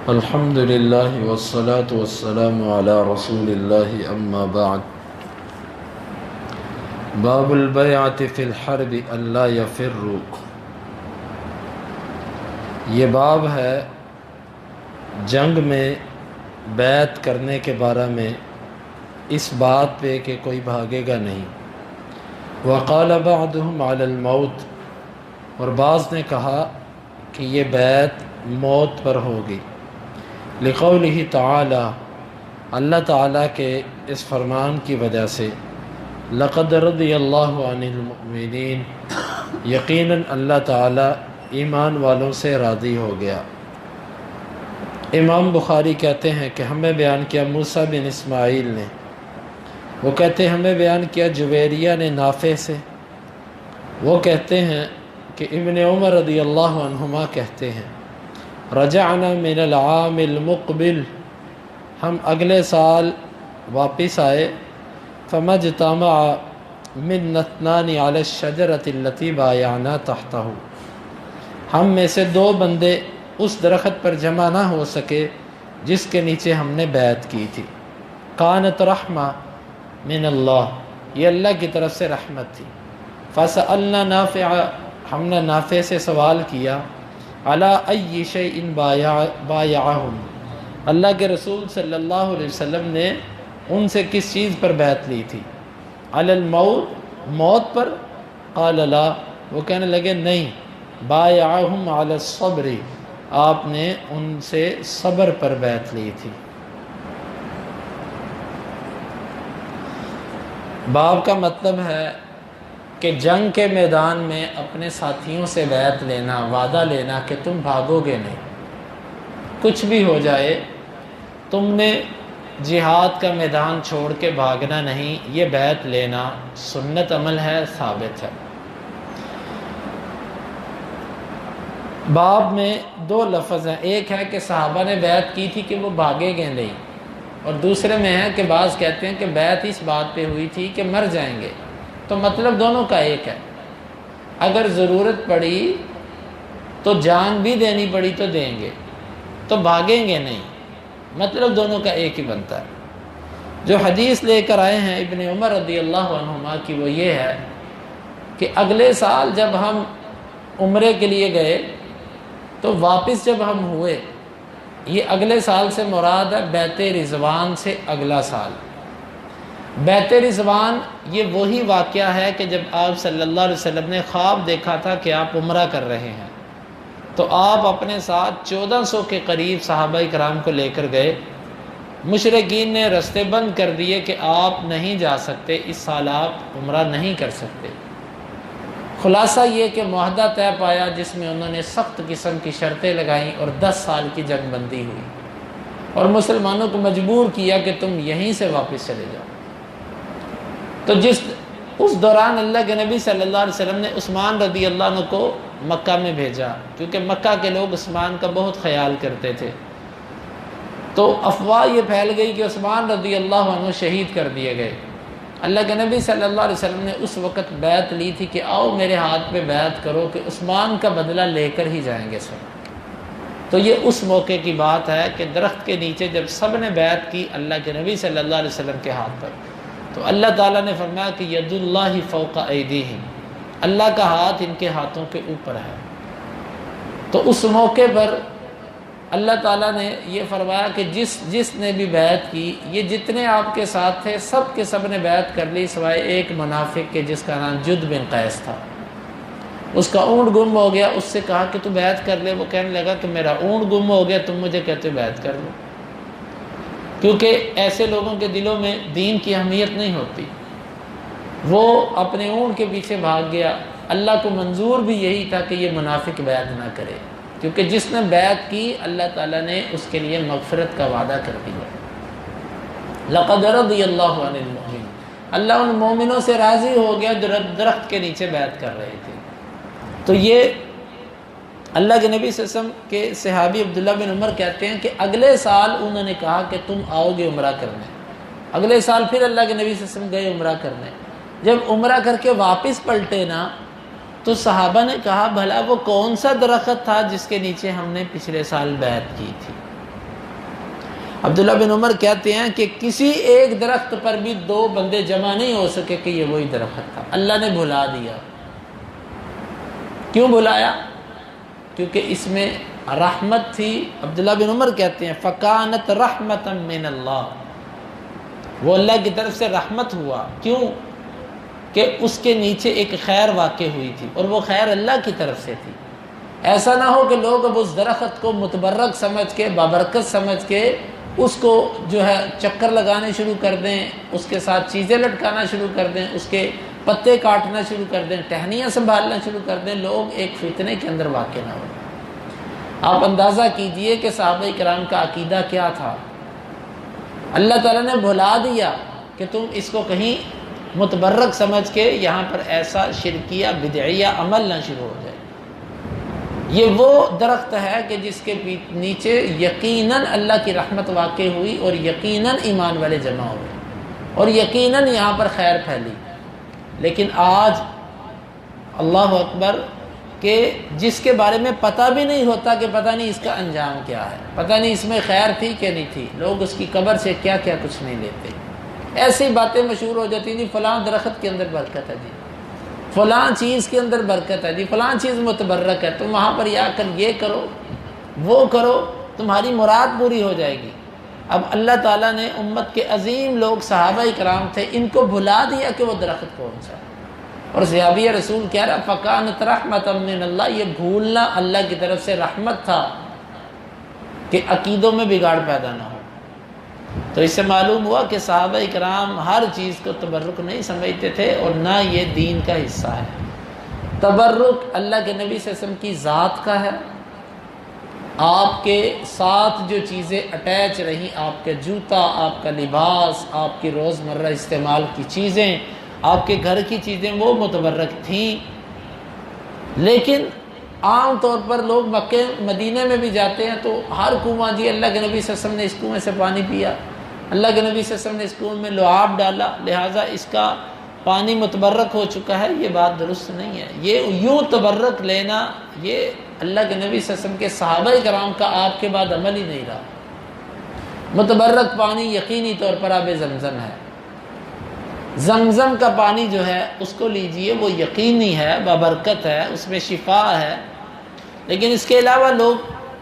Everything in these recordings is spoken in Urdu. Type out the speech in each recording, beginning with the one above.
الحمد للہ والصلاة والسلام علی رسول اللہ اما بعد باب البیعۃ فی الحرب الا یفروا، یہ باب ہے جنگ میں بیعت کرنے کے بارے میں، اس بات پہ کہ کوئی بھاگے گا نہیں۔ وقال بعضهم علی الموت، اور بعض نے کہا کہ یہ بیعت موت پر ہوگی، لقولہ تعالی، اللہ تعالیٰ کے اس فرمان کی وجہ سے، لقد رضی اللہ عن المؤمنین، یقیناً اللہ تعالیٰ ایمان والوں سے راضی ہو گیا۔ امام بخاری کہتے ہیں کہ ہمیں بیان کیا موسیٰ بن اسماعیل نے، وہ کہتے ہیں ہمیں بیان کیا جویریہ نے نافع سے، وہ کہتے ہیں کہ ابن عمر رضی اللہ عنہما کہتے ہیں رجعنا من العام المقبل، ہم اگلے سال واپس آئے، فما اجتمع منا اثنان علی الشجرۃ التي بایعنا تحتہ، ہم میں سے دو بندے اس درخت پر جمع نہ ہو سکے جس کے نیچے ہم نے بیعت کی تھی۔ کانت رحمہ من اللہ، یہ اللہ کی طرف سے رحمت تھی۔ فسألنا نافع، ہم نے نافع سے سوال کیا، علی ای شیء بایعہم، اللہ کے رسول صلی اللہ علیہ وسلم نے ان سے کس چیز پر بیعت لی تھی؟ علی الموت، موت پر؟ قال لا، وہ کہنے لگے نہیں، بایعہم علی الصبر، آپ نے ان سے صبر پر بیعت لی تھی۔ باب کا مطلب ہے کہ جنگ کے میدان میں اپنے ساتھیوں سے بیعت لینا، وعدہ لینا کہ تم بھاگو گے نہیں، کچھ بھی ہو جائے تم نے جہاد کا میدان چھوڑ کے بھاگنا نہیں، یہ بیعت لینا سنت عمل ہے، ثابت ہے۔ باب میں دو لفظ ہیں، ایک ہے کہ صحابہ نے بیعت کی تھی کہ وہ بھاگیں گے نہیں، اور دوسرے میں ہے کہ بعض کہتے ہیں کہ بیعت اس بات پہ ہوئی تھی کہ مر جائیں گے، تو مطلب دونوں کا ایک ہے۔ اگر ضرورت پڑی تو جان بھی دینی پڑی تو دیں گے، تو بھاگیں گے نہیں، مطلب دونوں کا ایک ہی بنتا ہے۔ جو حدیث لے کر آئے ہیں ابن عمر رضی اللہ عنہما کی، وہ یہ ہے کہ اگلے سال جب ہم عمرے کے لیے گئے تو واپس جب ہم ہوئے، یہ اگلے سال سے مراد ہے بیعت رضوان سے اگلا سال۔ بیعت رضوان یہ وہی واقعہ ہے کہ جب آپ صلی اللہ علیہ وسلم نے خواب دیکھا تھا کہ آپ عمرہ کر رہے ہیں، تو آپ اپنے ساتھ 1400 کے قریب صحابہ کرام کو لے کر گئے۔ مشرکین نے رستے بند کر دیے کہ آپ نہیں جا سکتے، اس سال آپ عمرہ نہیں کر سکتے۔ خلاصہ یہ کہ معاہدہ طے پایا جس میں انہوں نے سخت قسم کی شرطیں لگائیں اور 10 سال کی جنگ بندی ہوئی، اور مسلمانوں کو مجبور کیا کہ تم یہیں سے واپس چلے جاؤ۔ تو اس دوران اللہ کے نبی صلی اللہ علیہ وسلم نے عثمان رضی اللہ عنہ کو مکہ میں بھیجا، کیونکہ مکہ کے لوگ عثمان کا بہت خیال کرتے تھے۔ تو افواہ یہ پھیل گئی کہ عثمان رضی اللہ عنہ شہید کر دیے گئے۔ اللہ کے نبی صلی اللہ علیہ وسلم نے اس وقت بیعت لی تھی کہ آؤ میرے ہاتھ پہ بیعت کرو کہ عثمان کا بدلہ لے کر ہی جائیں گے سب۔ تو یہ اس موقع کی بات ہے کہ درخت کے نیچے جب سب نے بیعت کی اللہ کے نبی صلی اللہ علیہ وسلم کے ہاتھ پر، تو اللہ تعالیٰ نے فرمایا کہ ید اللہ فوق ایدیہم، اللہ کا ہاتھ ان کے ہاتھوں کے اوپر ہے۔ تو اس موقع پر اللہ تعالیٰ نے یہ فرمایا کہ جس نے بھی بیعت کی، یہ جتنے آپ کے ساتھ تھے سب کے سب نے بیعت کر لی سوائے ایک منافق کے جس کا نام جد بن قیس تھا۔ اس کا اونٹ گم ہو گیا، اس سے کہا کہ تو بیعت کر لے، وہ کہنے لگا کہ میرا اونٹ گم ہو گیا، تم مجھے کہتے ہو بیعت کر لو، کیونکہ ایسے لوگوں کے دلوں میں دین کی اہمیت نہیں ہوتی۔ وہ اپنے اونٹ کے پیچھے بھاگ گیا۔ اللہ کو منظور بھی یہی تھا کہ یہ منافق بیعت نہ کرے، کیونکہ جس نے بیعت کی اللہ تعالیٰ نے اس کے لیے مغفرت کا وعدہ کر دیا۔ لقد رضی اللہ عن المؤمنین، اللہ ان مومنوں سے راضی ہو گیا جو درخت کے نیچے بیعت کر رہے تھے۔ تو یہ اللہ کے نبی صلی اللہ علیہ وسلم کے صحابی عبداللہ بن عمر کہتے ہیں کہ اگلے سال انہوں نے کہا کہ تم آؤ گے عمرہ کرنے، اگلے سال پھر اللہ کے نبی صلی اللہ علیہ وسلم گئے عمرہ کرنے۔ جب عمرہ کر کے واپس پلٹے نا، تو صحابہ نے کہا بھلا وہ کون سا درخت تھا جس کے نیچے ہم نے پچھلے سال بیعت کی تھی؟ عبداللہ بن عمر کہتے ہیں کہ کسی ایک درخت پر بھی دو بندے جمع نہیں ہو سکے کہ یہ وہی درخت تھا، اللہ نے بھلا دیا۔ کیوں بھلایا؟ کیونکہ اس میں رحمت تھی۔ عبداللہ بن عمر کہتے ہیں فَكَانَتْ رَحْمَةً مِّنَ اللَّهِ، وہ اللہ کی طرف سے رحمت ہوا۔ کیوں؟ کہ اس کے نیچے ایک خیر واقع ہوئی تھی، اور وہ خیر اللہ کی طرف سے تھی۔ ایسا نہ ہو کہ لوگ اب اس درخت کو متبرک سمجھ کے، بابرکت سمجھ کے اس کو جو ہے چکر لگانے شروع کر دیں، اس کے ساتھ چیزیں لٹکانا شروع کر دیں، اس کے پتے کاٹنا شروع کر دیں، ٹہنیاں سنبھالنا شروع کر دیں، لوگ ایک فتنے کے اندر واقع نہ ہوں۔ آپ اندازہ کیجئے کہ صحابہ کرام کا عقیدہ کیا تھا۔ اللہ تعالیٰ نے بھلا دیا کہ تم اس کو کہیں متبرک سمجھ کے یہاں پر ایسا شرکیہ بدعیہ عمل نہ شروع ہو جائے۔ یہ وہ درخت ہے کہ جس کے نیچے یقیناً اللہ کی رحمت واقع ہوئی، اور یقیناً ایمان والے جمع ہوئے، اور یقیناً یہاں پر خیر پھیلی۔ لیکن آج اللہ اکبر کہ جس کے بارے میں پتہ بھی نہیں ہوتا کہ پتہ نہیں اس کا انجام کیا ہے، پتہ نہیں اس میں خیر تھی کہ نہیں تھی، لوگ اس کی قبر سے کیا کیا کچھ نہیں لیتے۔ ایسی باتیں مشہور ہو جاتی جی فلاں درخت کے اندر برکت ہے، جی فلاں چیز کے اندر برکت ہے، جی فلاں چیز متبرک ہے، تم وہاں پر آ کر یہ کرو وہ کرو، تمہاری مراد پوری ہو جائے گی۔ اب اللہ تعالیٰ نے امت کے عظیم لوگ صحابہ کرام تھے، ان کو بھلا دیا کہ وہ درخت کون سا ہے۔ اور صحابی رسول کہہ رہا فَكَانَتْ رَحْمَةً مِّنَ اللَّهِ، یہ بھولنا اللہ کی طرف سے رحمت تھا کہ عقیدوں میں بگاڑ پیدا نہ ہو۔ تو اس سے معلوم ہوا کہ صحابہ کرام ہر چیز کو تبرک نہیں سمجھتے تھے، اور نہ یہ دین کا حصہ ہے۔ تبرک اللہ کے نبی صلی اللہ علیہ وسلم کی ذات کا ہے۔ آپ کے ساتھ جو چیزیں اٹیچ رہیں، آپ کا جوتا، آپ کا لباس، آپ کی روزمرہ استعمال کی چیزیں، آپ کے گھر کی چیزیں، وہ متبرک تھیں۔ لیکن عام طور پر لوگ مکہ مدینہ میں بھی جاتے ہیں تو ہر کنواں، جی اللہ کے نبی صلی اللہ علیہ وسلم نے اس کنویں سے پانی پیا، اللہ کے نبی صلی اللہ علیہ وسلم نے اس کنویں میں لعاب ڈالا، لہٰذا اس کا پانی متبرک ہو چکا ہے۔ یہ بات درست نہیں ہے۔ یہ یوں تبرک لینا، یہ اللہ کے نبی صلی اللہ علیہ وسلم کے صحابہ کرام کا آپ کے بعد عمل ہی نہیں رہا۔ متبرک پانی یقینی طور پر آب زمزم ہے۔ زمزم کا پانی جو ہے اس کو لیجئے، وہ یقینی ہے، بابرکت ہے، اس میں شفا ہے۔ لیکن اس کے علاوہ لوگ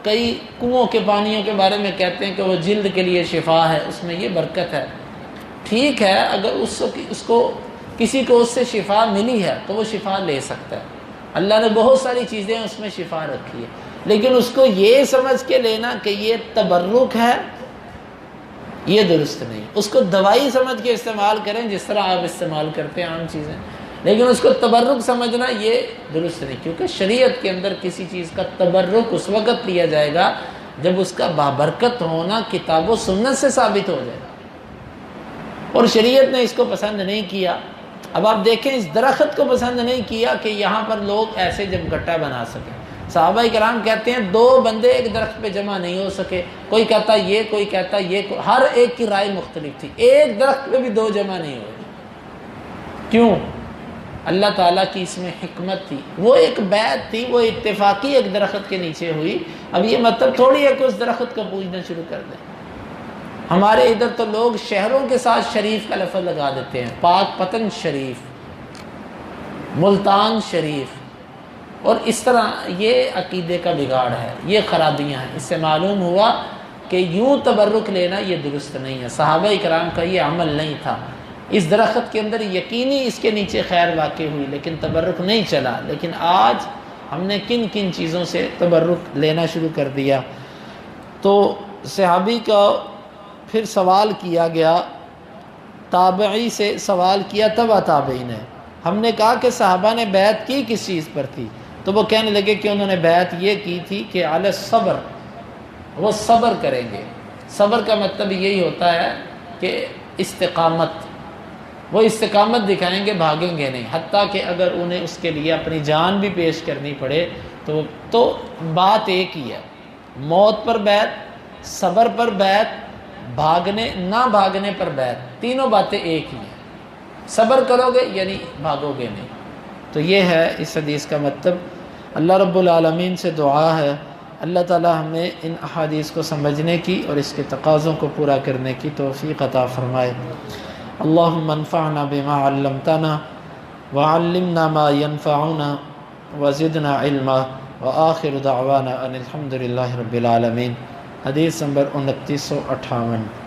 کئی کنووں کے پانیوں کے بارے میں کہتے ہیں کہ وہ جلد کے لیے شفا ہے، اس میں یہ برکت ہے۔ ٹھیک ہے، اگر اس کو کسی کو اس سے شفا ملی ہے تو وہ شفا لے سکتا ہے۔ اللہ نے بہت ساری چیزیں اس میں شفا رکھی ہے، لیکن اس کو یہ سمجھ کے لینا کہ یہ تبرک ہے، یہ درست نہیں۔ اس کو دوائی سمجھ کے استعمال کریں جس طرح آپ استعمال کرتے ہیں عام چیزیں، لیکن اس کو تبرک سمجھنا یہ درست نہیں، کیونکہ شریعت کے اندر کسی چیز کا تبرک اس وقت لیا جائے گا جب اس کا بابرکت ہونا کتاب و سنت سے ثابت ہو جائے گا، اور شریعت نے اس کو پسند نہیں کیا۔ اب آپ دیکھیں اس درخت کو پسند نہیں کیا کہ یہاں پر لوگ ایسے جب گٹا بنا سکیں۔ صحابہ کرام کہتے ہیں دو بندے ایک درخت پہ جمع نہیں ہو سکے، کوئی کہتا یہ، کوئی کہتا یہ، ہر ایک کی رائے مختلف تھی، ایک درخت پہ بھی دو جمع نہیں ہوئے۔ کیوں؟ اللہ تعالیٰ کی اس میں حکمت تھی، وہ ایک بیعت تھی، وہ اتفاقی ایک درخت کے نیچے ہوئی۔ اب یہ مطلب تھوڑی ہے کہ اس درخت کو پوجنا شروع کر دیں۔ ہمارے ادھر تو لوگ شہروں کے ساتھ شریف کا لفظ لگا دیتے ہیں، پاک پتن شریف، ملتان شریف، اور اس طرح یہ عقیدے کا بگاڑ ہے، یہ خرابیاں ہیں۔ اس سے معلوم ہوا کہ یوں تبرک لینا یہ درست نہیں ہے، صحابہ کرام کا یہ عمل نہیں تھا۔ اس درخت کے اندر یقینی اس کے نیچے خیر واقع ہوئی، لیکن تبرک نہیں چلا۔ لیکن آج ہم نے کن کن چیزوں سے تبرک لینا شروع کر دیا۔ تو صحابی کا پھر سوال کیا گیا، تابعی سے سوال کیا تبع تابعی نے۔ ہم نے کہا کہ صحابہ نے بیعت کی کس چیز پر تھی؟ تو وہ کہنے لگے کہ انہوں نے بیعت یہ کی تھی کہ علی الصبر، وہ صبر کریں گے۔ صبر کا مطلب یہی ہوتا ہے کہ استقامت، وہ استقامت دکھائیں گے، بھاگیں گے نہیں، حتیٰ کہ اگر انہیں اس کے لیے اپنی جان بھی پیش کرنی پڑے تو بات ایک ہی ہے، موت پر بیعت، صبر پر بیعت، بھاگنے نہ بھاگنے پر بیعت، تینوں باتیں ایک ہی ہیں۔ صبر کرو گے یعنی بھاگو گے نہیں۔ تو یہ ہے اس حدیث کا مطلب۔ اللہ رب العالمین سے دعا ہے اللہ تعالی ہمیں ان احادیث کو سمجھنے کی اور اس کے تقاضوں کو پورا کرنے کی توفیق عطا فرمائے۔ اللہم انفعنا بما علمتنا وعلمنا ما ينفعنا وزدنا علما وآخر دعوانا ان الحمد للہ رب العالمین۔ حدیث نمبر 2958۔